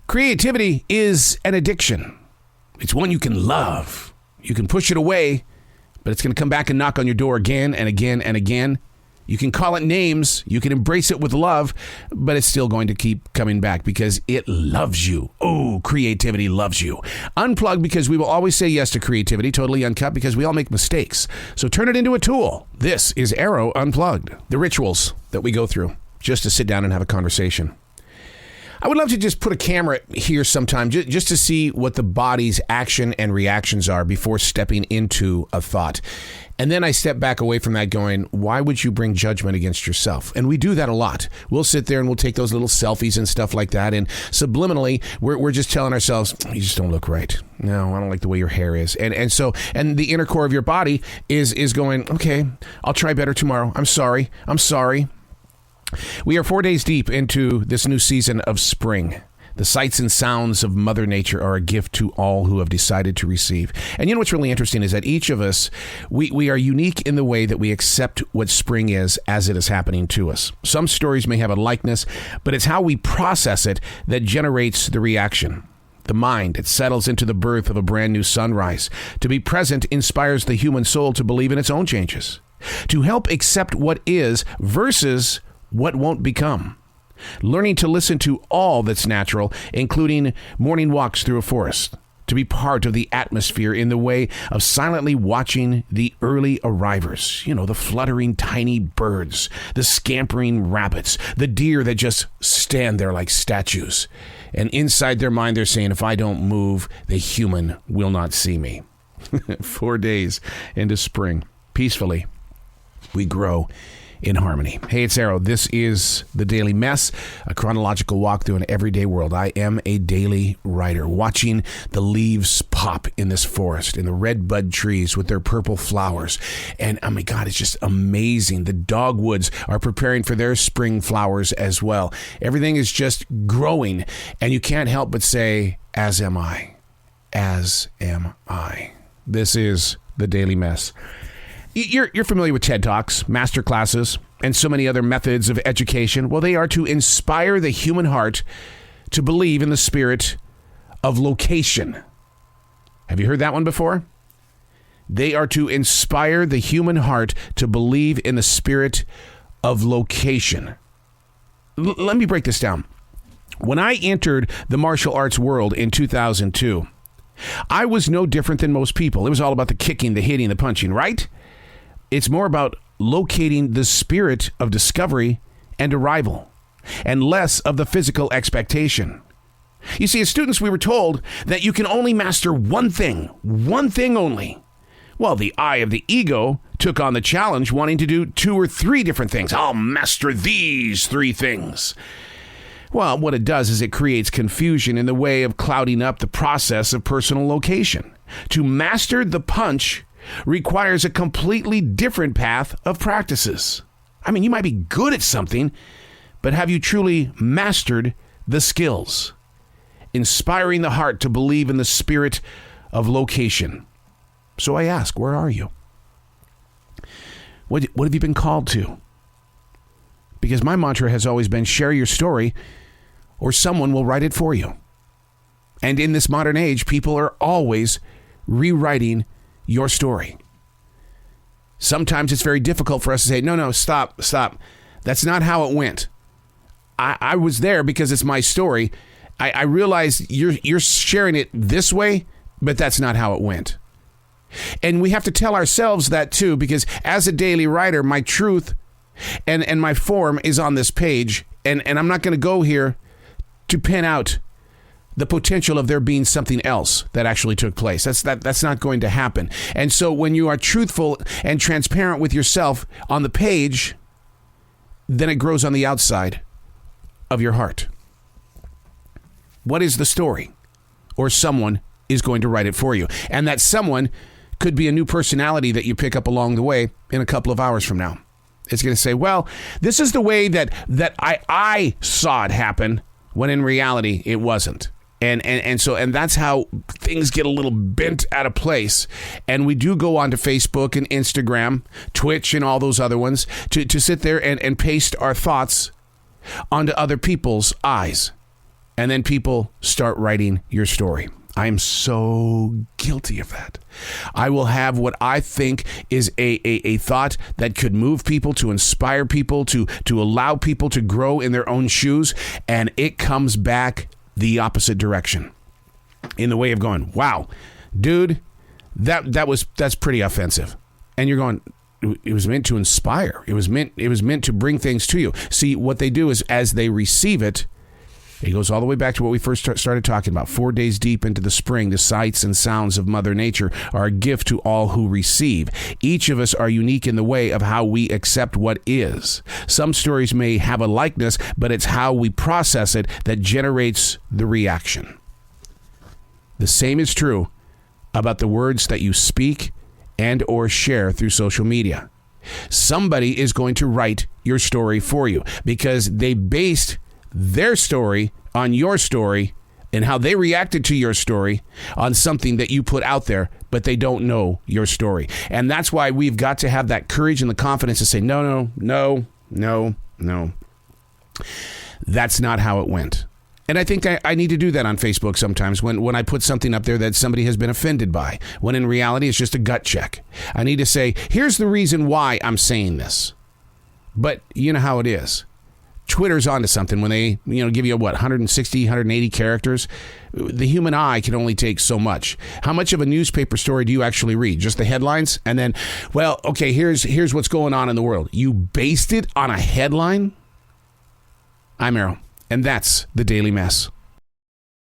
Creativity is an addiction. It's one you can love. You can push it away, but it's going to come back and knock on your door again and again and again. You can call it names. You can embrace it with love, but it's still going to keep coming back because it loves you. Oh, creativity loves you. Unplugged because we will always say yes to creativity. Totally Uncut because we all make mistakes. So turn it into a tool. This is Arroe Unplugged. The rituals that we go through just to sit down and have a conversation. I would love to just put a camera here sometime just to see what the body's action and reactions are before stepping into a thought. And then I step back away from that going, why would you bring judgment against yourself? And we do that a lot. We'll sit there and we'll take those little selfies and stuff like that. And subliminally, we're just telling ourselves, you just don't look right. No, I don't like the way your hair is. And the inner core of your body is going, okay, I'll try better tomorrow. I'm sorry. We are 4 days deep into this new season of spring. The sights and sounds of Mother Nature are a gift to all who have decided to receive. And you know what's really interesting is that each of us, we are unique in the way that we accept what spring is as it is happening to us. Some stories may have a likeness, but it's how we process it that generates the reaction. The mind, it settles into the birth of a brand new sunrise. To be present inspires the human soul to believe in its own changes. To help accept what is versus what won't become. Learning to listen to all that's natural, including morning walks through a forest. To be part of the atmosphere in the way of silently watching the early arrivers. You know, the fluttering tiny birds, the scampering rabbits, the deer that just stand there like statues. And inside their mind, they're saying, if I don't move, the human will not see me. 4 days into spring. Peacefully, we grow in harmony. Hey, it's Arroe. This is The Daily Mess, a chronological walk through an everyday world. I am a daily writer, watching the leaves pop in this forest, in the red bud trees with their purple flowers. And oh my God, it's just amazing. The dogwoods are preparing for their spring flowers as well. Everything is just growing, and you can't help but say, as am I. As am I. This is The Daily Mess. You're familiar with TED Talks, master classes, and so many other methods of education. Well, they are to inspire the human heart to believe in the spirit of location. Have you heard that one before? They are to inspire the human heart to believe in the spirit of location. Let me break this down. When I entered the martial arts world in 2002, I was no different than most people. It was all about the kicking, the hitting, the punching, right? It's more about locating the spirit of discovery and arrival, and less of the physical expectation. You see, as students, we were told that you can only master one thing only. Well, the eye of the ego took on the challenge, wanting to do 2 or 3 different things. I'll master these 3 things. Well, what it does is it creates confusion in the way of clouding up the process of personal location. To master the punch requires a completely different path of practices. I mean, you might be good at something, but have you truly mastered the skills? Inspiring the heart to believe in the spirit of location. So I ask, where are you? What have you been called to? Because my mantra has always been, share your story or someone will write it for you. And in this modern age, people are always rewriting your story. Sometimes it's very difficult for us to say, no, stop. That's not how it went. I was there because it's my story. I realize you're sharing it this way, but that's not how it went. And we have to tell ourselves that too, because as a daily writer, my truth and my form is on this page, and I'm not going to go here to pin out the potential of there being something else that actually took place. That's not going to happen. And so when you are truthful and transparent with yourself on the page, then it grows on the outside of your heart. What is the story? Or someone is going to write it for you. And that someone could be a new personality that you pick up along the way in a couple of hours from now. It's going to say, well, this is the way that I saw it happen, when in reality it wasn't. And so that's how things get a little bent out of place. And we do go on to Facebook and Instagram, Twitch and all those other ones to sit there and paste our thoughts onto other people's eyes. And then people start writing your story. I am so guilty of that. I will have what I think is a thought that could move people, to inspire people, to allow people to grow in their own shoes, and it comes back the opposite direction in the way of going, wow, dude, that's pretty offensive. And you're going, it was meant to inspire. It was meant to bring things to you. See, what they do is as they receive it, it goes all the way back to what we first started talking about. 4 days deep into the spring, the sights and sounds of Mother Nature are a gift to all who receive. Each of us are unique in the way of how we accept what is. Some stories may have a likeness, but it's how we process it that generates the reaction. The same is true about the words that you speak and or share through social media. Somebody is going to write your story for you because they based their story on your story and how they reacted to your story on something that you put out there, but they don't know your story. And that's why we've got to have that courage and the confidence to say, no. That's not how it went. And I think I need to do that on Facebook sometimes when I put something up there that somebody has been offended by, when in reality it's just a gut check. I need to say, here's the reason why I'm saying this. But you know how it is. Twitter's onto something when they, give you 160, 180 characters. The human eye can only take so much. How much of a newspaper story do you actually read? Just the headlines? And then, well, okay, here's what's going on in the world. You based it on a headline? I'm Arroe, and that's the Daily Mess.